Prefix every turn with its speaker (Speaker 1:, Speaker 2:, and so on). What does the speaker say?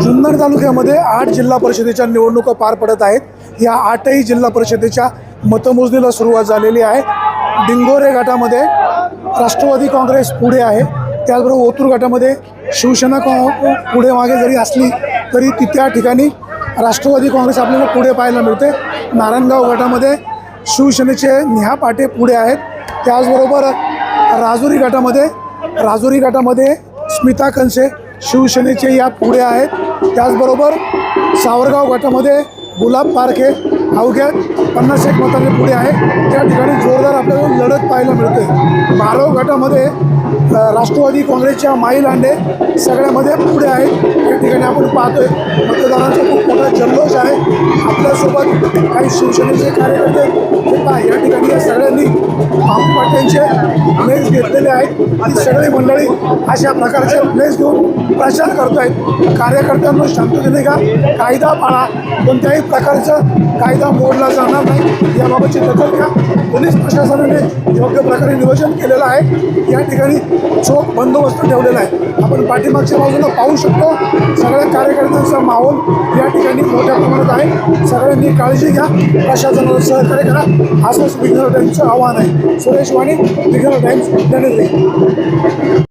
Speaker 1: जुन्नर तालुक्यामध्ये 8 जिल्हा परिषदेच्या निवडणुका पार पडत आहेत। या 8ही जिल्हा परिषदेच्या मतमोजणीला सुरुवात झालेली आहे। डिंगोरे गटामध्ये राष्ट्रवादी काँग्रेस पुढे आहे, त्याचबरोबर ओतूर गटामध्ये शिवसेना पुढे मागे जरी असली तरी त्या ठिकाणी राष्ट्रवादी काँग्रेस आपल्याला पुढे पाहायला मिळते। नारायणगाव गटामध्ये शिवसेनेचे नेहा पाटे पुढे आहेत, त्याचबरोबर राजुरी गटामध्ये स्मिता कंसे शिवसेनेचे या पुढे आहेत। त्याचबरोबर सावरगाव गटामध्ये गुलाब पारखे अवघ्या 50-1 मतांनी पुढे आहे। त्या ठिकाणी जोरदार आपल्याला लढत पाहायला मिळते। बाराव गटामध्ये राष्ट्रवादी काँग्रेसच्या माई लांडे सगळ्यामध्ये पुढे आहेत। या ठिकाणी आपण पाहतोय मतदारांचा खूप मोठा जल्लोष आहे। आपल्यासोबत काही शिवसेनेचे कार्यकर्ते या ठिकाणी या सगळ्यांनी बापू पाट्यांचे प्लेस घेतलेले आहेत। ही सगळी मंडळी अशा प्रकारचे प्लेस घेऊन प्रचार करत आहेत। कार्यकर्त्यांना शांततेने का कायदा पाळा, कोणत्याही प्रकारचा कायदा मोडला जाणार नाही याबाबतची दखल घ्या। पोलीस प्रशासनाने योग्य प्रकारे नियोजन केलेलं आहे। या ठिकाणी चोख बंदोबस्त ठेवलेला आहे। आपण पाठीमागच्या बाजूला पाहू शकतो सगळ्या कार्यकर्त्यांचा माहोल या ठिकाणी मोठ्या प्रमाणात आहे। सगळ्यांनी काळजी घ्या, प्रशासनाला सहकार्य करा असंच विघ्नर टाइम्सचं आव्हान आहे। सुरेश वाणी, विघ्नर टाइम्स, धन्यवाद।